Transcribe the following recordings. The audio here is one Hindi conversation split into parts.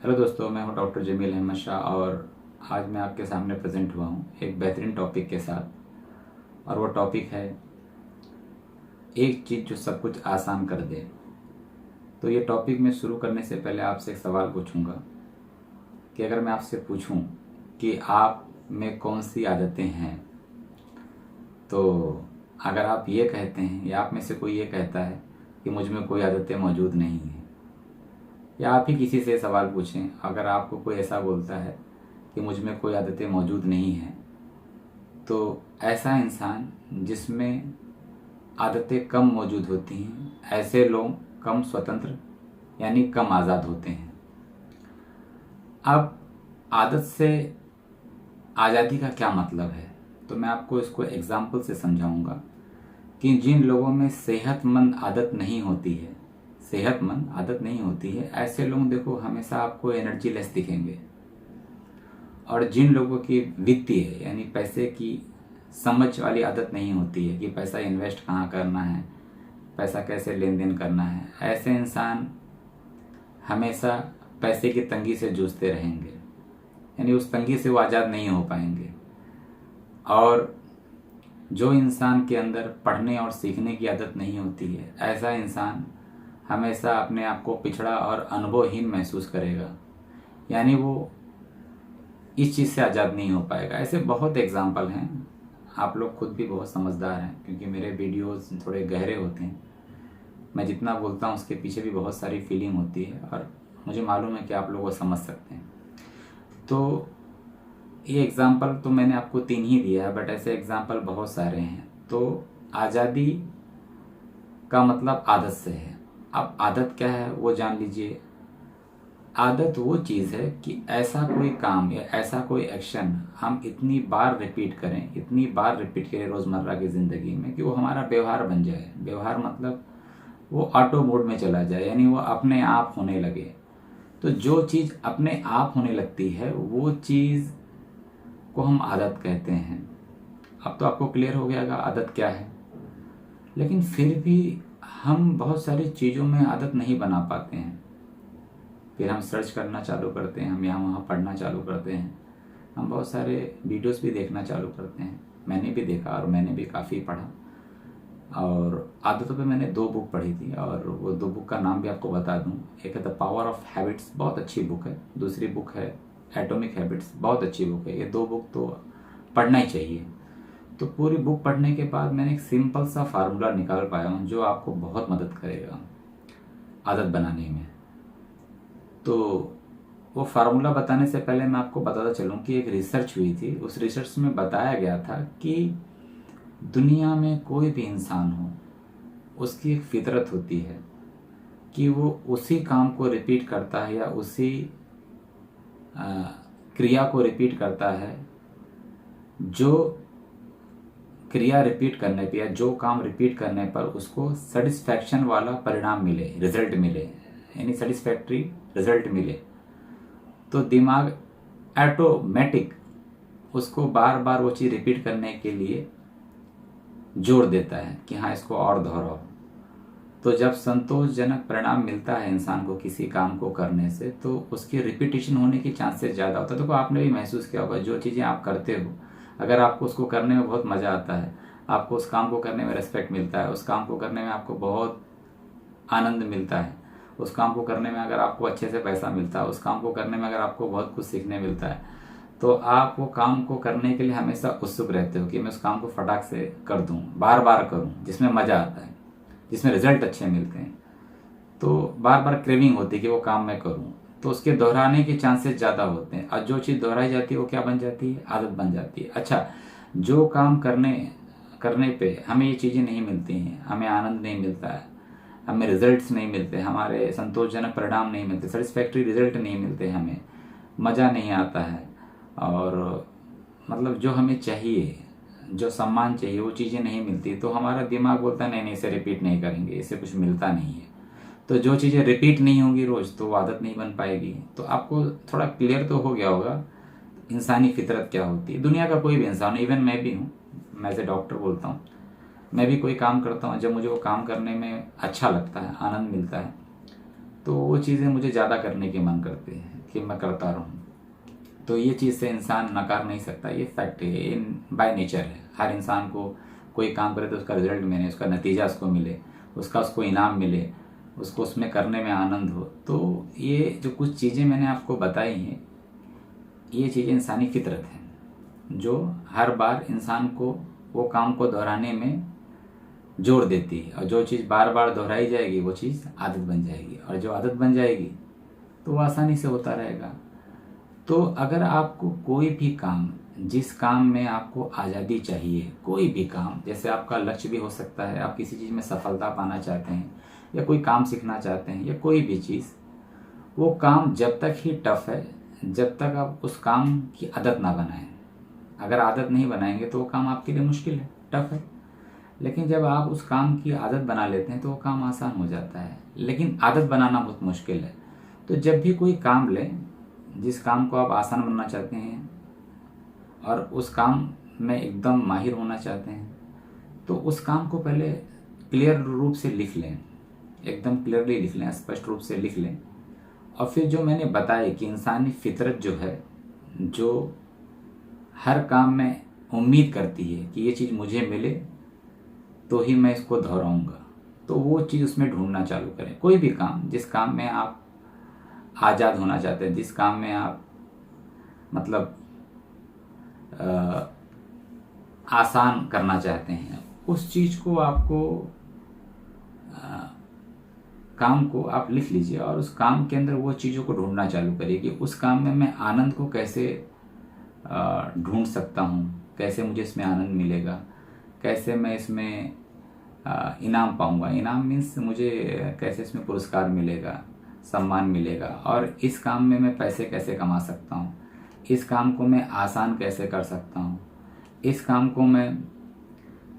हेलो दोस्तों, मैं हूं डॉक्टर जमील अहमद शाह और आज मैं आपके सामने प्रेजेंट हुआ हूं एक बेहतरीन टॉपिक के साथ। और वो टॉपिक है एक चीज़ जो सब कुछ आसान कर दे। तो ये टॉपिक मैं शुरू करने से पहले आपसे एक सवाल पूछूंगा कि अगर मैं आपसे पूछूं कि आप में कौन सी आदतें हैं, तो अगर आप ये कहते हैं या आप में से कोई ये कहता है कि मुझ में कोई आदतें मौजूद नहीं हैं, या आप ही किसी से सवाल पूछें, अगर आपको कोई ऐसा बोलता है कि मुझ में कोई आदतें मौजूद नहीं हैं, तो ऐसा इंसान जिसमें आदतें कम मौजूद होती हैं, ऐसे लोग कम स्वतंत्र यानी कम आज़ाद होते हैं। अब आदत से आज़ादी का क्या मतलब है, तो मैं आपको इसको एग्जाम्पल से समझाऊंगा कि जिन लोगों में सेहतमंद आदत नहीं होती है, ऐसे लोग देखो हमेशा आपको एनर्जी लेस दिखेंगे। और जिन लोगों की वित्तीय यानी पैसे की समझ वाली आदत नहीं होती है कि पैसा इन्वेस्ट कहाँ करना है, पैसा कैसे लेन देन करना है, ऐसे इंसान हमेशा पैसे की तंगी से जूझते रहेंगे, यानी उस तंगी से वो आज़ाद नहीं हो पाएंगे। और जो इंसान के अंदर पढ़ने और सीखने की आदत नहीं होती है, ऐसा इंसान हमेशा अपने आप को पिछड़ा और अनुभवहीन महसूस करेगा, यानी वो इस चीज़ से आज़ाद नहीं हो पाएगा। ऐसे बहुत एग्जाम्पल हैं, आप लोग खुद भी बहुत समझदार हैं क्योंकि मेरे वीडियोस थोड़े गहरे होते हैं। मैं जितना बोलता हूँ उसके पीछे भी बहुत सारी फीलिंग होती है और मुझे मालूम है कि आप लोग वो समझ सकते हैं। तो ये एग्ज़ाम्पल तो मैंने आपको 3 ही दिया है, बट ऐसे एग्ज़ाम्पल बहुत सारे हैं। तो आज़ादी का मतलब आदत से है। अब आदत क्या है वो जान लीजिए। आदत वो चीज़ है कि ऐसा कोई काम या ऐसा कोई एक्शन हम इतनी बार रिपीट करें रोज़मर्रा की ज़िंदगी में कि वो हमारा व्यवहार बन जाए। व्यवहार मतलब वो ऑटो मोड में चला जाए, यानी वो अपने आप होने लगे। तो जो चीज़ अपने आप होने लगती है वो चीज़ को हम आदत कहते हैं। अब तो आपको क्लियर हो गया आदत क्या है। लेकिन फिर भी हम बहुत सारी चीज़ों में आदत नहीं बना पाते हैं। फिर हम सर्च करना चालू करते हैं, हम यहाँ वहाँ पढ़ना चालू करते हैं, हम बहुत सारे वीडियोस भी देखना चालू करते हैं। मैंने भी देखा और मैंने भी काफ़ी पढ़ा, और आदतों पे मैंने 2 बुक पढ़ी थी और वो 2 बुक का नाम भी आपको बता दूं। एक है द पावर ऑफ हैबिट्स, बहुत अच्छी बुक है। दूसरी बुक है एटॉमिक हैबिट्स, बहुत अच्छी बुक है। ये 2 बुक तो पढ़ना ही चाहिए। तो पूरी बुक पढ़ने के बाद मैंने एक सिंपल सा फार्मूला निकाल पाया हूँ जो आपको बहुत मदद करेगा आदत बनाने में। तो वो फार्मूला बताने से पहले मैं आपको बताता चलूँ कि एक रिसर्च हुई थी। उस रिसर्च में बताया गया था कि दुनिया में कोई भी इंसान हो, उसकी एक फितरत होती है कि वो उसी काम को रिपीट करता है या उसी क्रिया को रिपीट करता है जो क्रिया रिपीट करने पे या जो काम रिपीट करने पर उसको सेटिस्फैक्शन वाला परिणाम मिले, रिजल्ट मिले, यानी सेटिस्फैक्ट्री रिजल्ट मिले। तो दिमाग ऑटोमेटिक उसको बार बार वो चीज़ रिपीट करने के लिए जोर देता है कि हाँ इसको और दोहराओ। तो जब संतोषजनक परिणाम मिलता है इंसान को किसी काम को करने से, तो उसकी रिपीटिशन होने की चांसेस ज़्यादा होता है। देखो आपने भी महसूस किया होगा, जो चीज़ें आप करते हो अगर आपको उसको करने में बहुत मज़ा आता है, आपको उस काम को करने में रिस्पेक्ट मिलता है, उस काम को करने में आपको बहुत आनंद मिलता है, उस काम को करने में अगर आपको अच्छे से पैसा मिलता है, उस काम को करने में अगर आपको बहुत कुछ सीखने मिलता है, तो आप वो काम को करने के लिए हमेशा उत्सुक रहते हो कि मैं उस काम को फटाक से कर दूं, बार बार करूं, जिसमें मज़ा आता है, जिसमें रिजल्ट अच्छे मिलते हैं। तो बार बार क्रेविंग होती है कि वो काम मैं करूं, तो उसके दोहराने के चांसेस ज़्यादा होते हैं। और जो चीज़ दोहराई जाती है वो क्या बन जाती है, आदत बन जाती है। अच्छा, जो काम करने पे हमें ये चीज़ें नहीं मिलती हैं, हमें आनंद नहीं मिलता है, हमें रिजल्ट्स नहीं मिलते, हमारे संतोषजनक परिणाम नहीं मिलते, सेटिस्फैक्ट्री रिजल्ट नहीं मिलते, हमें मज़ा नहीं आता है, और मतलब जो हमें चाहिए, जो सम्मान चाहिए वो चीज़ें नहीं मिलती, तो हमारा दिमाग बोलता है नहीं इसे रिपीट नहीं करेंगे, इससे कुछ मिलता नहीं है। तो जो चीज़ें रिपीट नहीं होंगी रोज़, तो वो आदत नहीं बन पाएगी। तो आपको थोड़ा क्लियर तो हो गया होगा इंसानी फितरत क्या होती है। दुनिया का कोई भी इंसान, इवन मैं भी हूँ, मैं एज ए डॉक्टर बोलता हूँ, मैं भी कोई काम करता हूँ, जब मुझे वो काम करने में अच्छा लगता है, आनंद मिलता है, तो वो चीज़ें मुझे ज़्यादा करने के मन करते हैं कि मैं करता रहूँ। तो ये चीज़ से इंसान नकार नहीं सकता, ये फैक्ट है, ये बाय नेचर है। हर इंसान को कोई काम करे तो उसका रिजल्ट मिले, उसका नतीजा उसको मिले, उसको इनाम मिले, उसको उसमें करने में आनंद हो। तो ये जो कुछ चीज़ें मैंने आपको बताई हैं, ये चीज़ें इंसानी फितरत है जो हर बार इंसान को वो काम को दोहराने में जोर देती है। और जो चीज़ बार बार दोहराई जाएगी वो चीज़ आदत बन जाएगी, और जो आदत बन जाएगी तो वो आसानी से होता रहेगा। तो अगर आपको कोई भी काम, जिस काम में आपको आज़ादी चाहिए, कोई भी काम, जैसे आपका लक्ष्य भी हो सकता है, आप किसी चीज़ में सफलता पाना चाहते हैं या कोई काम सीखना चाहते हैं या कोई भी चीज़, वो काम जब तक ही टफ है जब तक आप उस काम की आदत ना बनाएं। अगर आदत नहीं बनाएंगे तो वो काम आपके लिए मुश्किल है, टफ है। लेकिन जब आप उस काम की आदत बना लेते हैं तो वो काम आसान हो जाता है। लेकिन आदत बनाना बहुत मुश्किल है। तो जब भी कोई काम लें, जिस काम को आप आसान बनाना चाहते हैं और उस काम में एकदम माहिर होना चाहते हैं, तो उस काम को पहले क्लियर रूप से लिख लें, एकदम क्लियरली लिख लें, स्पष्ट रूप से लिख लें। और फिर जो मैंने बताया कि इंसानी फितरत जो है, जो हर काम में उम्मीद करती है कि ये चीज़ मुझे मिले तो ही मैं इसको दोहराऊंगा, तो वो चीज़ उसमें ढूंढना चालू करें। कोई भी काम, जिस काम में आप आज़ाद होना चाहते हैं, जिस काम में आप मतलब आसान करना चाहते हैं, उस चीज़ को आपको काम को आप लिख लीजिए और उस काम के अंदर वो चीज़ों को ढूंढना चालू करिए कि उस काम में मैं आनंद को कैसे ढूंढ सकता हूँ, कैसे मुझे इसमें आनंद मिलेगा, कैसे मैं इसमें इनाम पाऊंगा। इनाम मीन्स मुझे कैसे इसमें पुरस्कार मिलेगा, सम्मान मिलेगा, और इस काम में मैं पैसे कैसे कमा सकता हूँ, इस काम को मैं आसान कैसे कर सकता हूँ, इस काम को मैं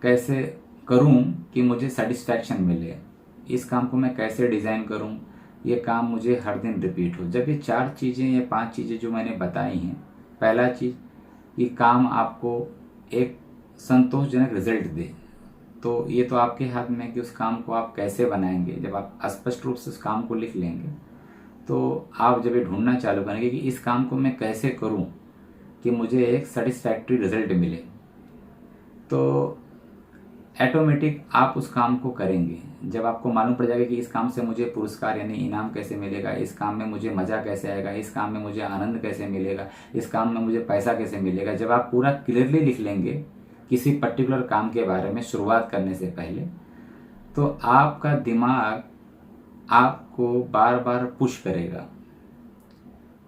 कैसे करूँ कि मुझे सेटिस्फैक्शन मिले, इस काम को मैं कैसे डिज़ाइन करूँ ये काम मुझे हर दिन रिपीट हो। जब ये 4 चीज़ें या 5 चीज़ें जो मैंने बताई हैं, पहला चीज़ ये काम आपको एक संतोषजनक रिजल्ट दे, तो ये तो आपके हाथ में है कि उस काम को आप कैसे बनाएंगे। जब आप स्पष्ट रूप से उस काम को लिख लेंगे तो आप जब ये ढूंढना चालू करेंगे कि इस काम को मैं कैसे करूं कि मुझे एक सेटिस्फैक्टरी रिजल्ट मिले, तो ऑटोमेटिक आप उस काम को करेंगे। जब आपको मालूम पड़ जाएगा कि इस काम से मुझे पुरस्कार यानी इनाम कैसे मिलेगा, इस काम में मुझे मज़ा कैसे आएगा, इस काम में मुझे आनंद कैसे मिलेगा, इस काम में मुझे पैसा कैसे मिलेगा, जब आप पूरा क्लियरली लिख लेंगे किसी पर्टिकुलर काम के बारे में शुरुआत करने से पहले, तो आपका दिमाग आपको बार बार पुश करेगा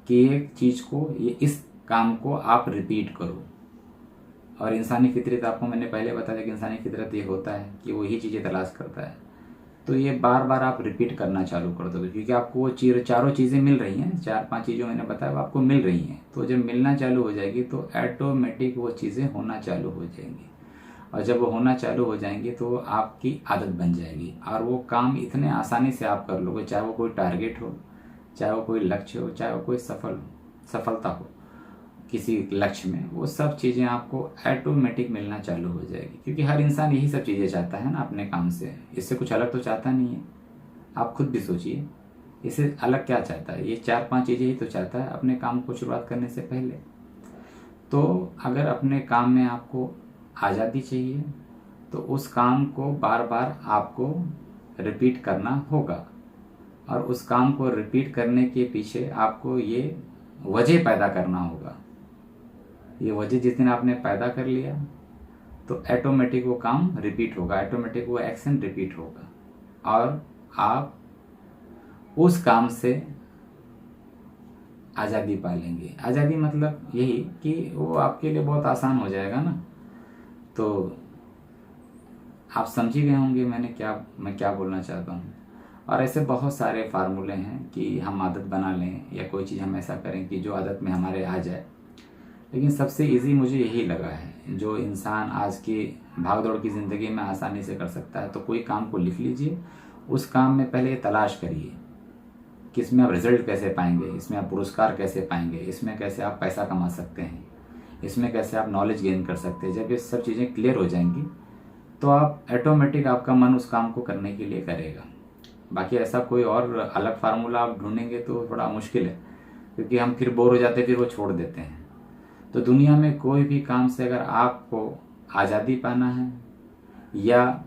कि एक चीज़ को, ये इस काम को आप रिपीट करो। और इंसानी फितरत आपको मैंने पहले बताया कि इंसानी फितरत ये होता है कि वो यही चीज़ें तलाश करता है। तो ये बार बार आप रिपीट करना चालू कर दो, क्योंकि आपको वो चारों चीज़ें मिल रही हैं, 4-5 चीज़ें मैंने बताया वो आपको मिल रही हैं। तो जब मिलना चालू हो जाएगी तो ऑटोमेटिक वो चीज़ें होना चालू हो जाएंगी, और जब वो होना चालू हो जाएंगी तो आपकी आदत बन जाएगी और वो काम इतने आसानी से आप कर लोगे। चाहे वो कोई टारगेट हो, चाहे वो कोई लक्ष्य हो, चाहे वो कोई सफलता हो किसी लक्ष्य में, वो सब चीज़ें आपको ऑटोमेटिक मिलना चालू हो जाएगी। क्योंकि हर इंसान यही सब चीज़ें चाहता है ना अपने काम से, इससे कुछ अलग तो चाहता नहीं है। आप खुद भी सोचिए, इससे अलग क्या चाहता है? ये 4-5 चीज़ें ही तो चाहता है अपने काम को शुरुआत करने से पहले। तो अगर अपने काम में आपको आज़ादी चाहिए तो उस काम को बार बार आपको रिपीट करना होगा, और उस काम को रिपीट करने के पीछे आपको ये वजह पैदा करना होगा। ये वजह जिस दिन आपने पैदा कर लिया तो ऑटोमेटिक वो काम रिपीट होगा, ऑटोमेटिक वो एक्शन रिपीट होगा, और आप उस काम से आज़ादी पा लेंगे। आज़ादी मतलब यही कि वो आपके लिए बहुत आसान हो जाएगा ना। तो आप समझ ही गए होंगे मैं क्या बोलना चाहता हूँ। और ऐसे बहुत सारे फार्मूले हैं कि हम आदत बना लें या कोई चीज़ हम ऐसा करें कि जो आदत में हमारे आ जाए। लेकिन सबसे इजी मुझे यही लगा है, जो इंसान आज की भागदौड़ की ज़िंदगी में आसानी से कर सकता है। तो कोई काम को लिख लीजिए, उस काम में पहले तलाश करिए कि इसमें आप रिजल्ट कैसे पाएंगे, इसमें आप पुरस्कार कैसे पाएंगे, इसमें कैसे आप पैसा कमा सकते हैं, इसमें कैसे आप नॉलेज गेन कर सकते हैं। जब ये सब चीज़ें क्लियर हो जाएंगी तो आप ऑटोमेटिक आपका मन उस काम को करने के लिए करेगा। बाकी ऐसा कोई और अलग फार्मूला आप ढूंढेंगे तो थोड़ा मुश्किल है, क्योंकि हम फिर बोर हो जाते हैं, फिर वो छोड़ देते हैं। तो दुनिया में कोई भी काम से अगर आपको आज़ादी पाना है या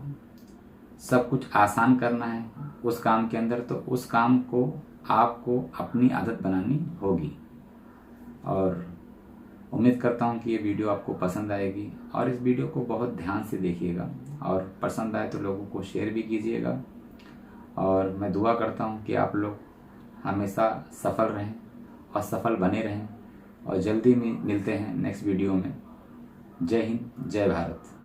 सब कुछ आसान करना है उस काम के अंदर, तो उस काम को आपको अपनी आदत बनानी होगी। और उम्मीद करता हूँ कि ये वीडियो आपको पसंद आएगी, और इस वीडियो को बहुत ध्यान से देखिएगा, और पसंद आए तो लोगों को शेयर भी कीजिएगा। और मैं दुआ करता हूँ कि आप लोग हमेशा सफल रहें और सफल बने रहें, और जल्दी में मिलते हैं नेक्स्ट वीडियो में। जय हिंद, जय भारत।